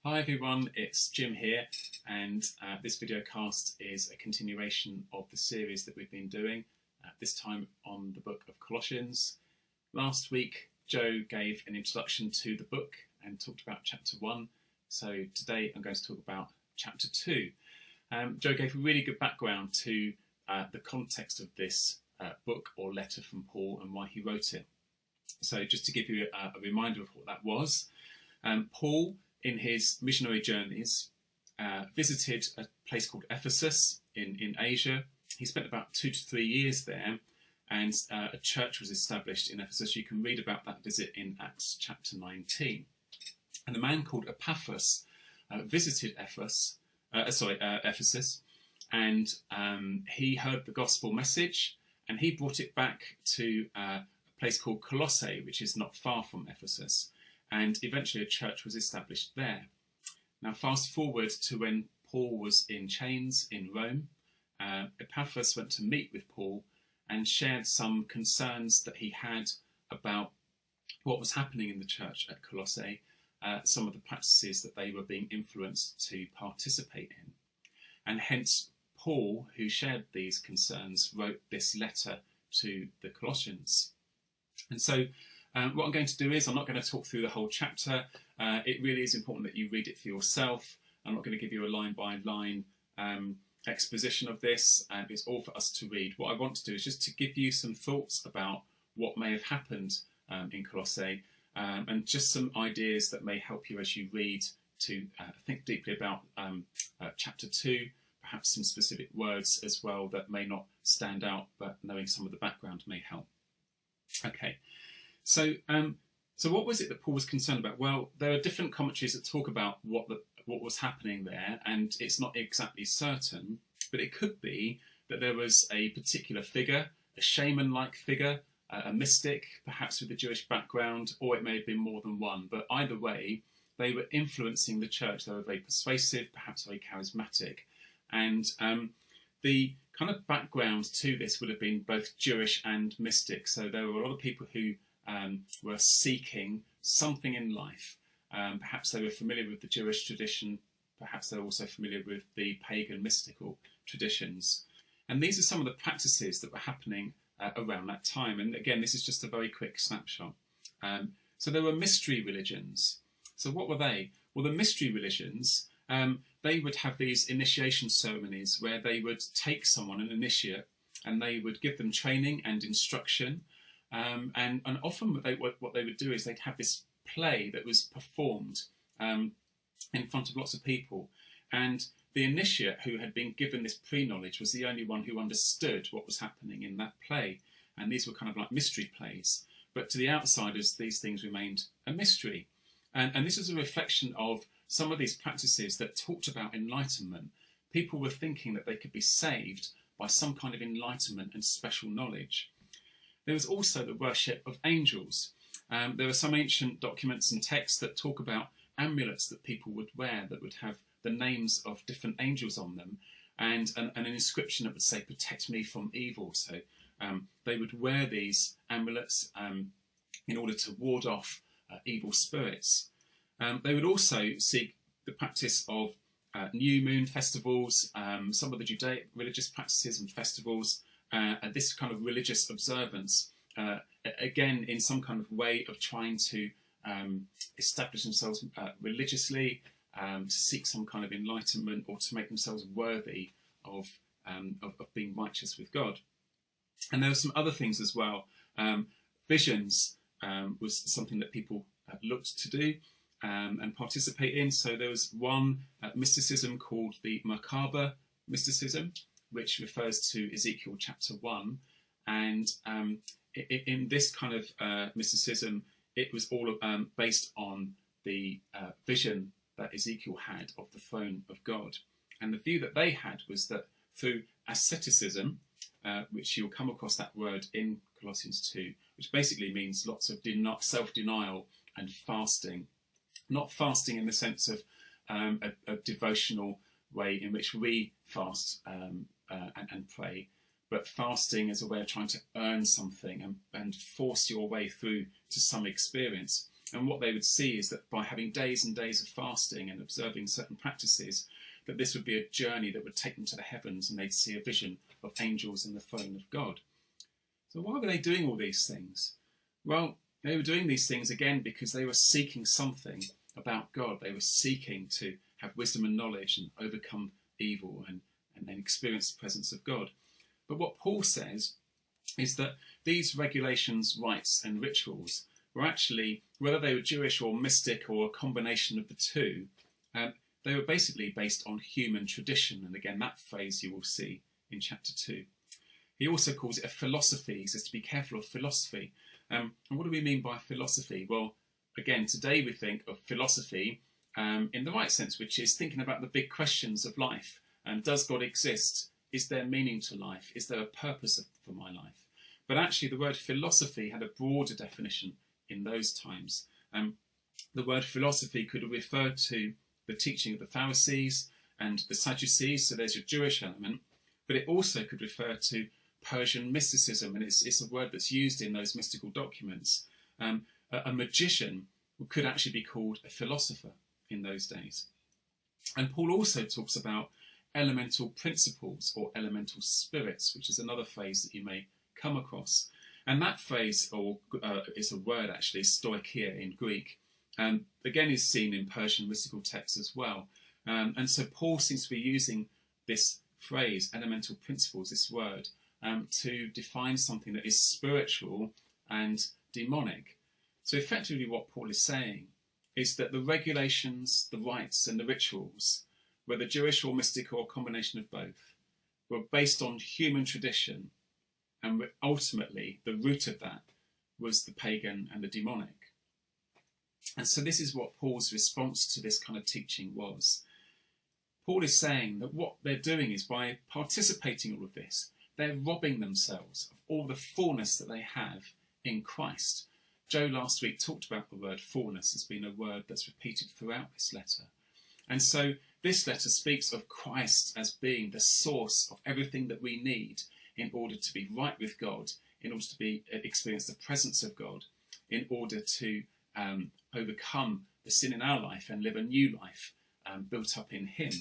Hi everyone, it's Jim here, and this videocast is a continuation of the series that we've been doing, this time on the book of Colossians. Last week, Joe gave an introduction to the book and talked about chapter 1, so today I'm going to talk about chapter 2. Joe gave a really good background to the context of this book or letter from Paul and why he wrote it. So just to give you a reminder of what that was, Paul, in his missionary journeys, visited a place called Ephesus in Asia. He spent about 2 to 3 years there, and a church was established in Ephesus. You can read about that visit in Acts chapter 19. And a man called Epaphras visited Ephesus, and he heard the gospel message, and he brought it back to a place called Colossae, which is not far from Ephesus. And eventually a church was established there. Now fast forward to when Paul was in chains in Rome. Epaphras went to meet with Paul and shared some concerns that he had about what was happening in the church at Colossae, some of the practices that they were being influenced to participate in. And hence Paul, who shared these concerns, wrote this letter to the Colossians. And so what I'm going to do is, I'm not going to talk through the whole chapter. It really is important that you read it for yourself. I'm not going to give you a line-by-line exposition of this. It's all for us to read. What I want to do is just to give you some thoughts about what may have happened in Colossae, and just some ideas that may help you as you read to think deeply about chapter 2, perhaps some specific words as well that may not stand out, but knowing some of the background may help. Okay. So what was it that Paul was concerned about? Well, there are different commentaries that talk about what was happening there, and it's not exactly certain, but it could be that there was a particular figure, a shaman-like figure, a mystic, perhaps with a Jewish background, or it may have been more than one. But either way, they were influencing the church. They were very persuasive, perhaps very charismatic. And the kind of background to this would have been both Jewish and mystic. So there were a lot of people who were seeking something in life. Perhaps they were familiar with the Jewish tradition, perhaps they were also familiar with the pagan mystical traditions. And these are some of the practices that were happening around that time. And again, this is just a very quick snapshot. So there were mystery religions. So what were they? Well, the mystery religions, they would have these initiation ceremonies where they would take someone, an initiate, and they would give them training and instruction. And often what they would do is they'd have this play that was performed in front of lots of people. And the initiate who had been given this pre-knowledge was the only one who understood what was happening in that play. And these were kind of like mystery plays. But to the outsiders, these things remained a mystery. And this was a reflection of some of these practices that talked about enlightenment. People were thinking that they could be saved by some kind of enlightenment and special knowledge. There was also the worship of angels. There are some ancient documents and texts that talk about amulets that people would wear that would have the names of different angels on them, and an inscription that would say, "Protect me from evil." So they would wear these amulets in order to ward off evil spirits. They would also seek the practice of new moon festivals, some of the Judaic religious practices and festivals, this kind of religious observance, again in some kind of way of trying to establish themselves religiously, to seek some kind of enlightenment or to make themselves worthy of being righteous with God. And there were some other things as well. Visions was something that people looked to do and participate in. So there was one mysticism called the Macabre mysticism, which refers to Ezekiel chapter 1. And in this kind of mysticism, it was all based on the vision that Ezekiel had of the throne of God. And the view that they had was that through asceticism, which you'll come across that word in Colossians 2, which basically means lots of self-denial and fasting. Not fasting in the sense of a devotional way in which we fast and pray, but fasting as a way of trying to earn something and force your way through to some experience. And what they would see is that by having days and days of fasting and observing certain practices, that this would be a journey that would take them to the heavens, and they'd see a vision of angels and the throne of God. So why were they doing all these things? Well, they were doing these things again because they were seeking something about God. They were seeking to have wisdom and knowledge and overcome evil and then experience the presence of God. But what Paul says is that these regulations, rites and rituals were actually, whether they were Jewish or mystic or a combination of the two, they were basically based on human tradition. And again, that phrase you will see in chapter 2. He also calls it a philosophy. He says to be careful of philosophy. And what do we mean by philosophy? Well, again, today we think of philosophy in the right sense, which is thinking about the big questions of life. Does God exist? Is there meaning to life? Is there a purpose for my life? But actually the word philosophy had a broader definition in those times. The word philosophy could refer to the teaching of the Pharisees and the Sadducees, so there's your Jewish element, but it also could refer to Persian mysticism, and it's a word that's used in those mystical documents. A magician could actually be called a philosopher in those days. And Paul also talks about elemental principles or elemental spirits, which is another phrase that you may come across. And that phrase, or is a word actually, stoicheia in Greek, again is seen in Persian mystical texts as well. And so Paul seems to be using this phrase, elemental principles, this word, to define something that is spiritual and demonic. So effectively what Paul is saying is that the regulations, the rites and the rituals, whether Jewish or mystic or a combination of both, were based on human tradition, and ultimately the root of that was the pagan and the demonic. And so this is what Paul's response to this kind of teaching was. Paul is saying that what they're doing is, by participating in all of this, they're robbing themselves of all the fullness that they have in Christ. Joe last week talked about the word fullness as being a word that's repeated throughout this letter. And so this letter speaks of Christ as being the source of everything that we need in order to be right with God, in order to experience the presence of God, in order to overcome the sin in our life and live a new life built up in him.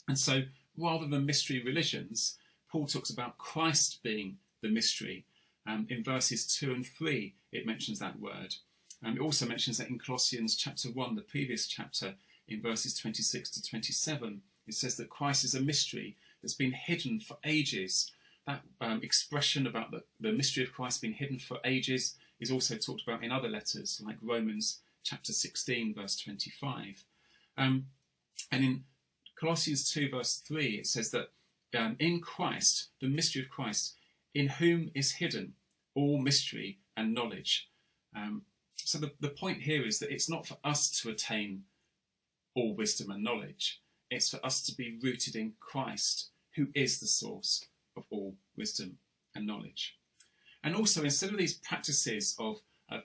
And so rather than mystery religions, Paul talks about Christ being the mystery. In verses 2 and 3 it mentions that word. It also mentions that in Colossians chapter 1, the previous chapter, in verses 26 to 27, it says that Christ is a mystery that's been hidden for ages. That expression about the mystery of Christ being hidden for ages is also talked about in other letters, like Romans chapter 16, verse 25. And in Colossians 2, verse 3, it says that in Christ, the mystery of Christ, in whom is hidden all mystery and knowledge. So the point here is that it's not for us to attain all wisdom and knowledge. It's for us to be rooted in Christ, who is the source of all wisdom and knowledge. And also, instead of these practices of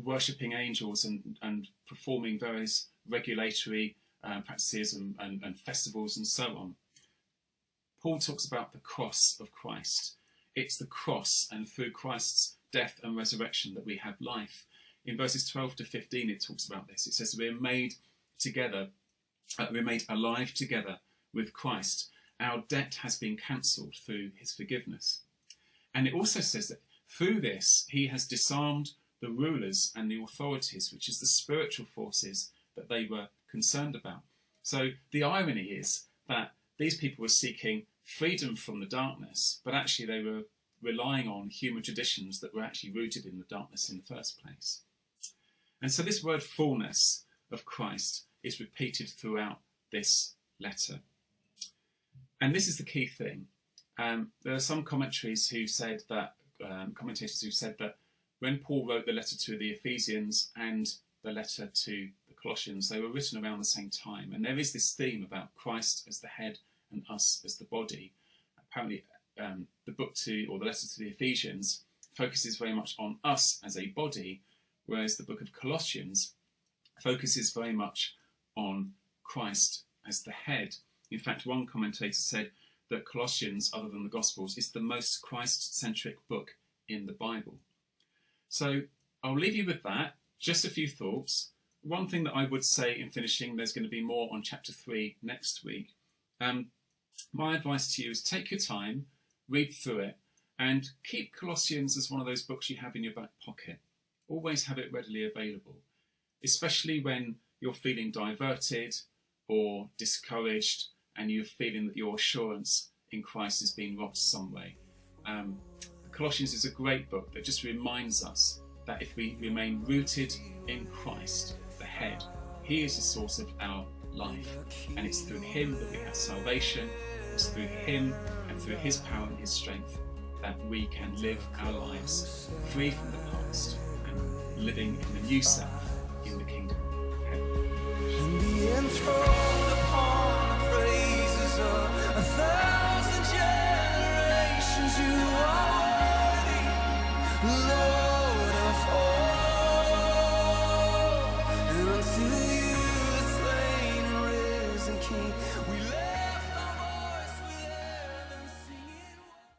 worshipping angels and performing various regulatory practices and festivals and so on, Paul talks about the cross of Christ. It's the cross, and through Christ's death and resurrection, that we have life. In verses 12 to 15 it talks about this. It says we're made together, we're made alive together with Christ. Our debt has been cancelled through his forgiveness. And it also says that through this he has disarmed the rulers and the authorities, which is the spiritual forces that they were concerned about. So the irony is that these people were seeking freedom from the darkness, but actually they were relying on human traditions that were actually rooted in the darkness in the first place. And so this word fullness of Christ is repeated throughout this letter. And this is the key thing. There are some commentators who said that when Paul wrote the letter to the Ephesians and the letter to the Colossians, they were written around the same time. And there is this theme about Christ as the head and us as the body. Apparently, the letter to the Ephesians focuses very much on us as a body, whereas the book of Colossians focuses very much on Christ as the head. In fact, one commentator said that Colossians, other than the Gospels, is the most Christ-centric book in the Bible. So I'll leave you with that. Just a few thoughts. one thing that I would say in finishing, there's going to be more on chapter 3 next week. My advice to you is take your time, read through it, and keep Colossians as one of those books you have in your back pocket. Always have it readily available, especially when you're feeling diverted or discouraged and you're feeling that your assurance in Christ is being rocked some way. Colossians is a great book that just reminds us that if we remain rooted in Christ, the head, he is the source of our life, and it's through him that we have salvation. It's through him and through his power and his strength that we can live our lives free from the past and living in the new self in the kingdom of heaven. And be enthroned upon the praises of 1,000 generations. You are worthy, Lord of all, and unto you the slain and risen King we lay